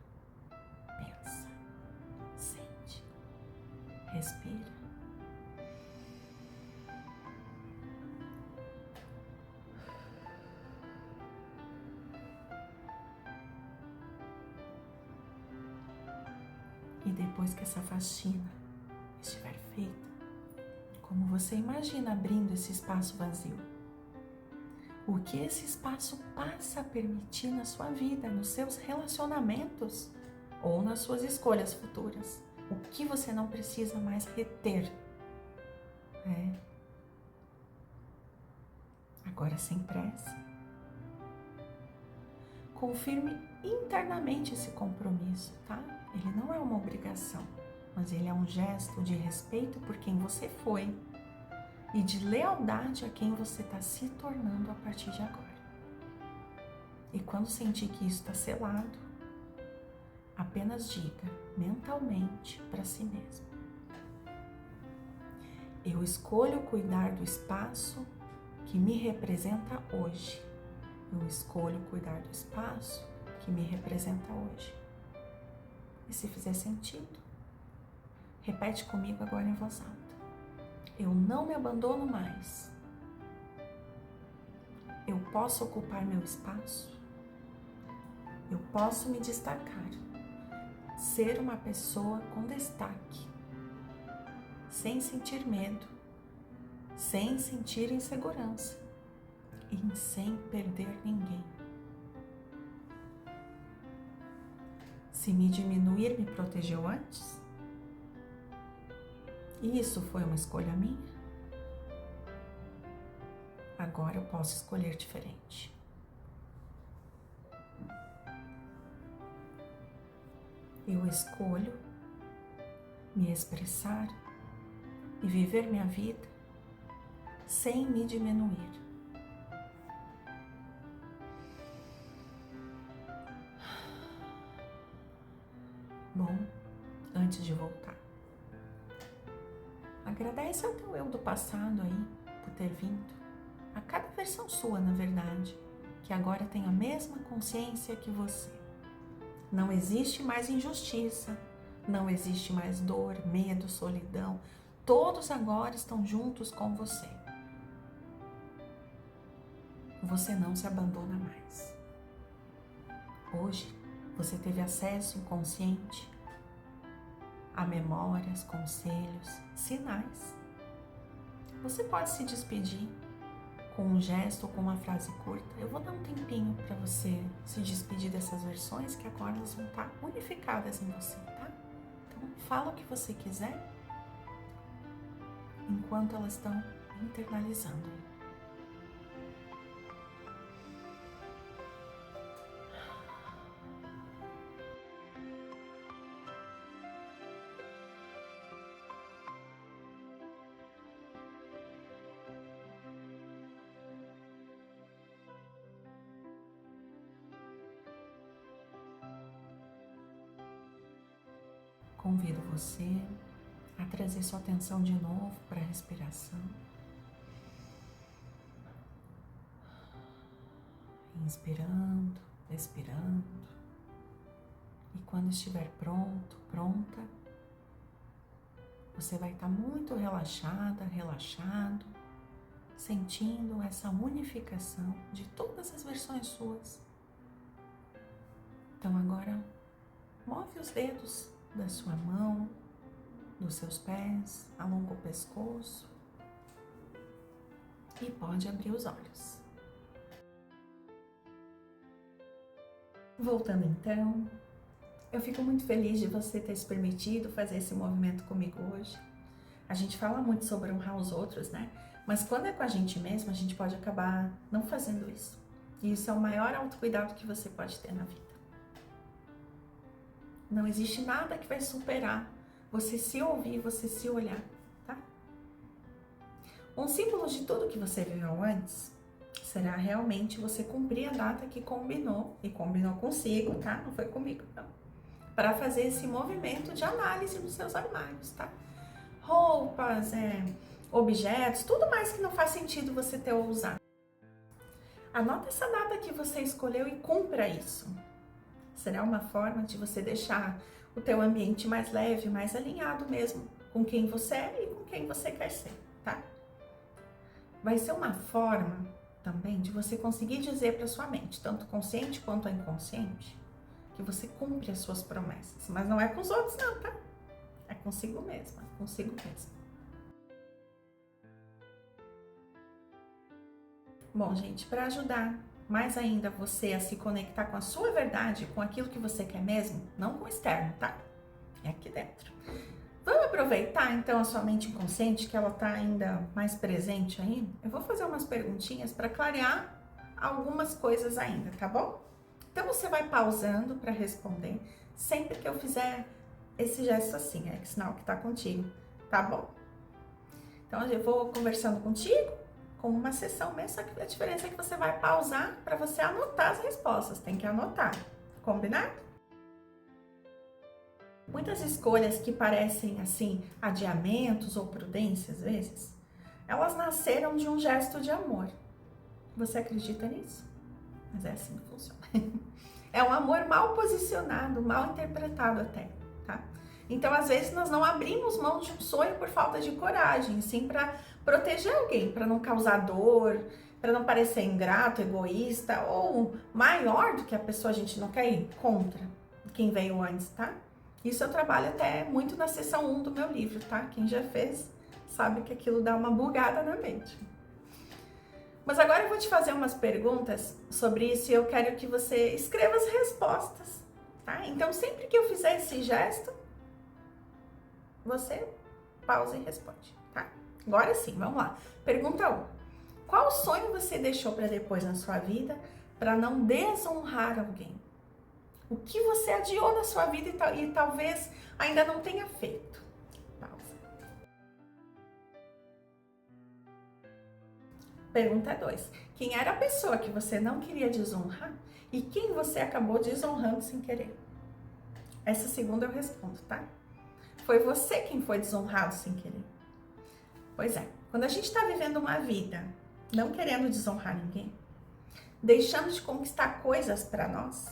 Pensa, sente, respira. E depois que essa faxina estiver feita, como você imagina abrindo esse espaço vazio? O que esse espaço passa a permitir na sua vida, nos seus relacionamentos ou nas suas escolhas futuras? O que você não precisa mais reter? Agora sem pressa. Confirme internamente esse compromisso, tá? Ele não é uma obrigação, mas ele é um gesto de respeito por quem você foi e de lealdade a quem você está se tornando a partir de agora. E quando sentir que isso está selado, apenas diga mentalmente para si mesmo: eu escolho cuidar do espaço que me representa hoje. Eu escolho cuidar do espaço que me representa hoje. E se fizer sentido, repete comigo agora em voz alta: eu não me abandono mais. Eu posso ocupar meu espaço. Eu posso me destacar. Ser uma pessoa com destaque. Sem sentir medo. Sem sentir insegurança. E sem perder ninguém. Se me diminuir, me protegeu antes? E isso foi uma escolha minha? Agora eu posso escolher diferente. Eu escolho me expressar e viver minha vida sem me diminuir. Bom, antes de voltar, agradece ao teu eu do passado aí por ter vindo, a cada versão sua, na verdade, que agora tem a mesma consciência que você. Não existe mais injustiça, não existe mais dor, medo, solidão. Todos agora estão juntos com você. Você não se abandona mais. Hoje, você teve acesso inconsciente a memórias, conselhos, sinais. Você pode se despedir com um gesto ou com uma frase curta. Eu vou dar um tempinho para você se despedir dessas versões, que agora elas vão estar unificadas em você, tá? Então, fala o que você quiser, enquanto elas estão internalizando. Convido você a trazer sua atenção de novo para a respiração. Inspirando, expirando. E quando estiver pronto, pronta, você vai estar muito relaxada, relaxado, sentindo essa unificação de todas as versões suas. Então agora, move os dedos da sua mão, dos seus pés, alonga o pescoço e pode abrir os olhos. Voltando então, eu fico muito feliz de você ter se permitido fazer esse movimento comigo hoje. A gente fala muito sobre honrar os outros, né? Mas quando é com a gente mesmo, a gente pode acabar não fazendo isso. E isso é o maior autocuidado que você pode ter na vida. Não existe nada que vai superar você se ouvir, você se olhar, tá? Um símbolo de tudo que você viveu antes será realmente você cumprir a data que combinou, e combinou consigo, tá? Não foi comigo, não. Para fazer esse movimento de análise dos seus armários, tá? Roupas, objetos, tudo mais que não faz sentido você ter ou usar. Anota essa data que você escolheu e cumpra isso. Será uma forma de você deixar o teu ambiente mais leve, mais alinhado mesmo com quem você é e com quem você quer ser, tá? Vai ser uma forma também de você conseguir dizer para sua mente, tanto consciente quanto inconsciente, que você cumpre as suas promessas. Mas não é com os outros não, tá? É consigo mesma, consigo mesmo. Bom, gente, para ajudar mais ainda você a se conectar com a sua verdade, com aquilo que você quer mesmo, não com o externo, tá? É aqui dentro. Vamos aproveitar então a sua mente inconsciente, que ela tá ainda mais presente aí? Eu vou fazer umas perguntinhas para clarear algumas coisas ainda, tá bom? Então você vai pausando para responder sempre que eu fizer esse gesto assim, é sinal que tá contigo, tá bom? Então eu vou conversando contigo, como uma sessão mesmo, só que a diferença é que você vai pausar para você anotar as respostas, tem que anotar, combinado? Muitas escolhas que parecem assim, adiamentos ou prudência às vezes, elas nasceram de um gesto de amor. Você acredita nisso? Mas é assim que funciona. É um amor mal posicionado, mal interpretado até, tá? Então, às vezes, nós não abrimos mão de um sonho por falta de coragem, sim para proteger alguém, para não causar dor, para não parecer ingrato, egoísta ou maior do que a pessoa, a gente não quer ir contra quem veio antes, tá? Isso eu trabalho até muito na seção 1 do meu livro, tá? Quem já fez sabe que aquilo dá uma bugada na mente. Mas agora eu vou te fazer umas perguntas sobre isso e eu quero que você escreva as respostas, tá? Então, sempre que eu fizer esse gesto, você pausa e responde, tá? Agora sim, vamos lá. Pergunta 1. Qual sonho você deixou para depois na sua vida para não desonrar alguém? O que você adiou na sua vida e talvez ainda não tenha feito? Pausa. Pergunta 2. Quem era a pessoa que você não queria desonrar e quem você acabou desonrando sem querer? Essa segunda eu respondo, tá? Foi você quem foi desonrado sem querer. Pois é, quando a gente está vivendo uma vida não querendo desonrar ninguém, deixando de conquistar coisas para nós,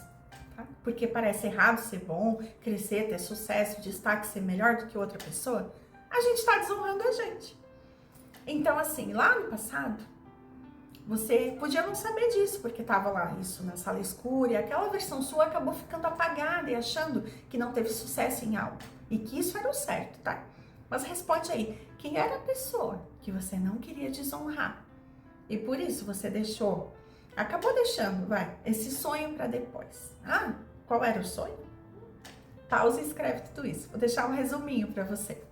tá? Porque parece errado ser bom, crescer, ter sucesso, destaque, ser melhor do que outra pessoa, a gente está desonrando a gente. Então, assim, lá no passado, você podia não saber disso, porque estava lá isso na sala escura e aquela versão sua acabou ficando apagada e achando que não teve sucesso em algo e que isso era o certo, tá? Mas responde aí, quem era a pessoa que você não queria desonrar? E por isso você acabou deixando, esse sonho para depois. Ah, qual era o sonho? Pausa e escreve tudo isso. Vou deixar um resuminho para você.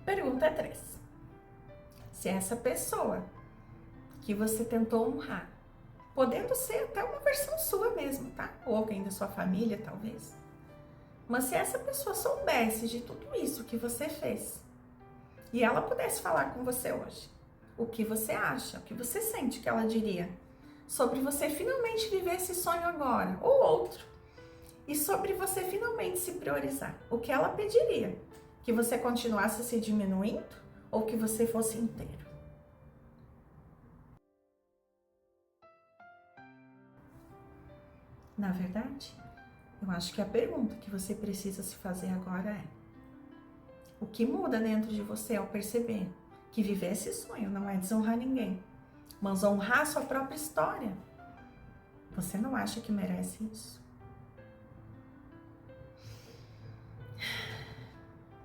Pergunta 3. Se essa pessoa que você tentou honrar, podendo ser até uma versão sua mesmo, tá? Ou alguém da sua família, talvez. Mas se essa pessoa soubesse de tudo isso que você fez e ela pudesse falar com você hoje, o que você acha, o que você sente que ela diria sobre você finalmente viver esse sonho agora ou outro e sobre você finalmente se priorizar, o que ela pediria? Que você continuasse se diminuindo ou que você fosse inteiro? Na verdade, eu acho que a pergunta que você precisa se fazer agora é: o que muda dentro de você ao perceber que viver esse sonho não é desonrar ninguém, mas honrar a sua própria história? Você não acha que merece isso?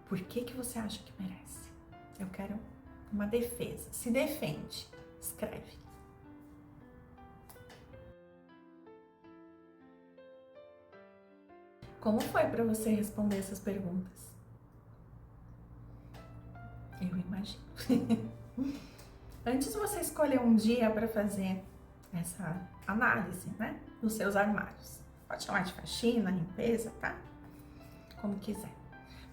Por que você acha que merece? Eu quero uma defesa. Se defende. Escreve. Como foi para você responder essas perguntas? Eu imagino. Antes você escolher um dia para fazer essa análise, né, dos seus armários. Pode chamar de faxina, limpeza, tá? Como quiser.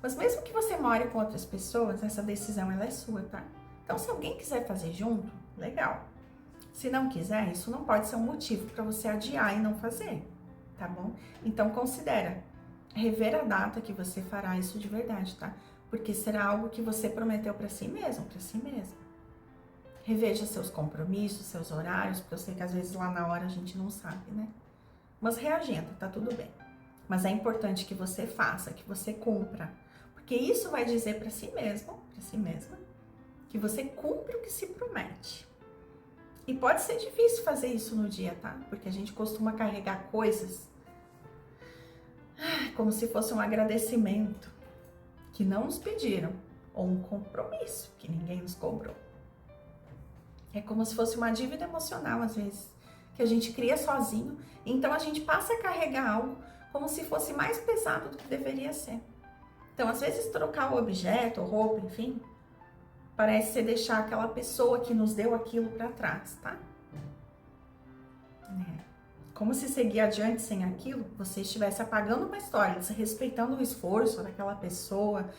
Mas mesmo que você more com outras pessoas, essa decisão ela é sua, tá? Então, se alguém quiser fazer junto, legal. Se não quiser, isso não pode ser um motivo para você adiar e não fazer, tá bom? Então, considera rever a data que você fará isso de verdade, tá? Porque será algo que você prometeu para si mesmo, para si mesma. Reveja seus compromissos, seus horários, porque eu sei que às vezes lá na hora a gente não sabe, né? Mas reagenda, tá tudo bem. Mas é importante que você faça, que você cumpra. Porque isso vai dizer para si mesmo, para si mesma, que você cumpre o que se promete. E pode ser difícil fazer isso no dia, tá? Porque a gente costuma carregar coisas como se fosse um agradecimento que não nos pediram, ou um compromisso que ninguém nos cobrou. É como se fosse uma dívida emocional, às vezes, que a gente cria sozinho, então a gente passa a carregar algo como se fosse mais pesado do que deveria ser. Então, às vezes, trocar o objeto, ou roupa, enfim, parece ser deixar aquela pessoa que nos deu aquilo para trás, tá? Como se seguir adiante sem aquilo, você estivesse apagando uma história, desrespeitando o esforço daquela pessoa,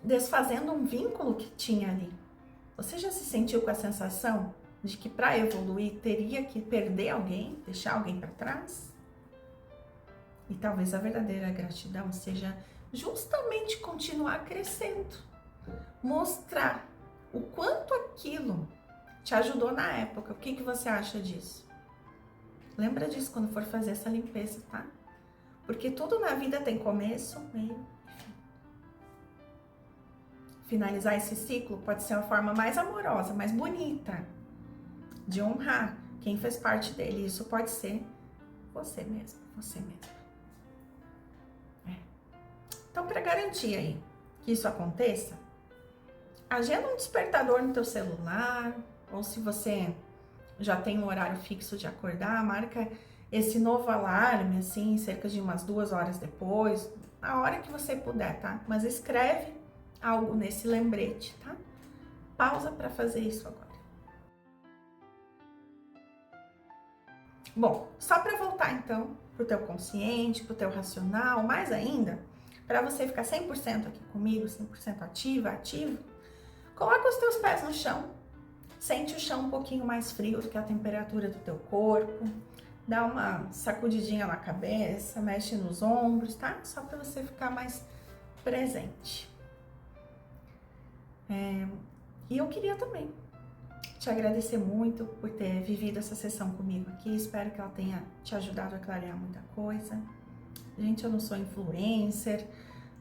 desfazendo um vínculo que tinha ali. Você já se sentiu com a sensação de que para evoluir teria que perder alguém, deixar alguém para trás? E talvez a verdadeira gratidão seja justamente continuar crescendo, mostrar o quanto aquilo te ajudou na época. O que você acha disso? Lembra disso quando for fazer essa limpeza, tá? Porque tudo na vida tem começo, meio e fim. Finalizar esse ciclo pode ser uma forma mais amorosa, mais bonita de honrar quem fez parte dele. Isso pode ser você mesmo, você mesmo. Então, para garantir aí que isso aconteça, agenda um despertador no teu celular, ou se você já tem um horário fixo de acordar, marca esse novo alarme, assim, cerca de umas 2 horas depois, a hora que você puder, tá? Mas escreve algo nesse lembrete, tá? Pausa para fazer isso agora. Bom, só para voltar então pro teu consciente, pro teu racional, mais ainda, para você ficar 100% aqui comigo, 100% ativa, ativo, coloca os teus pés no chão. Sente o chão um pouquinho mais frio do que a temperatura do teu corpo. Dá uma sacudidinha na cabeça, mexe nos ombros, tá? Só para você ficar mais presente. E eu queria também te agradecer muito por ter vivido essa sessão comigo aqui. Espero que ela tenha te ajudado a clarear muita coisa. Gente, eu não sou influencer,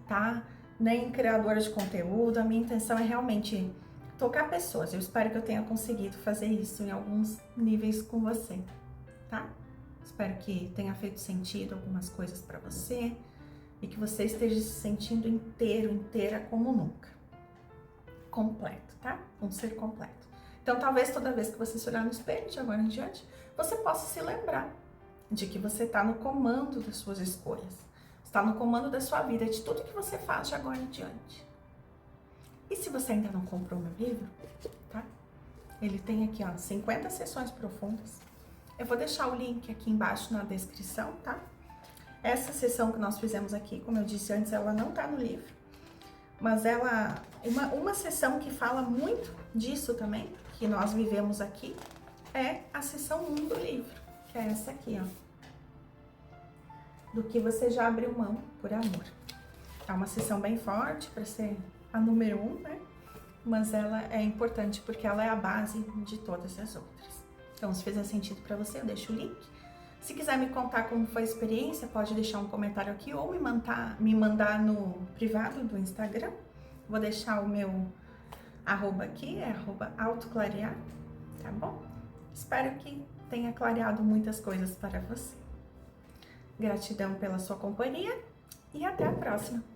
tá? Nem criadora de conteúdo. A minha intenção é realmente tocar pessoas. Eu espero que eu tenha conseguido fazer isso em alguns níveis com você, tá? Espero que tenha feito sentido algumas coisas para você e que você esteja se sentindo inteira como nunca. Completo, tá? Um ser completo. Então, talvez toda vez que você se olhar no espelho, de agora em diante, você possa se lembrar de que você está no comando das suas escolhas, está no comando da sua vida, de tudo que você faz de agora em diante. E se você ainda não comprou meu livro, tá? Ele tem aqui, ó, 50 sessões profundas. Eu vou deixar o link aqui embaixo na descrição, tá? Essa sessão que nós fizemos aqui, como eu disse antes, ela não tá no livro. Mas ela, uma sessão que fala muito disso também, que nós vivemos aqui, é a sessão 1 do livro, que é essa aqui, ó. Do que você já abriu mão por amor. É uma sessão bem forte para ser a número 1, né? Mas ela é importante porque ela é a base de todas as outras. Então, se fizer sentido para você, eu deixo o link. Se quiser me contar como foi a experiência, pode deixar um comentário aqui ou me mandar no privado do Instagram. Vou deixar o meu arroba aqui, é @autoclarear, tá bom? Espero que tenha clareado muitas coisas para você. Gratidão pela sua companhia e até a próxima!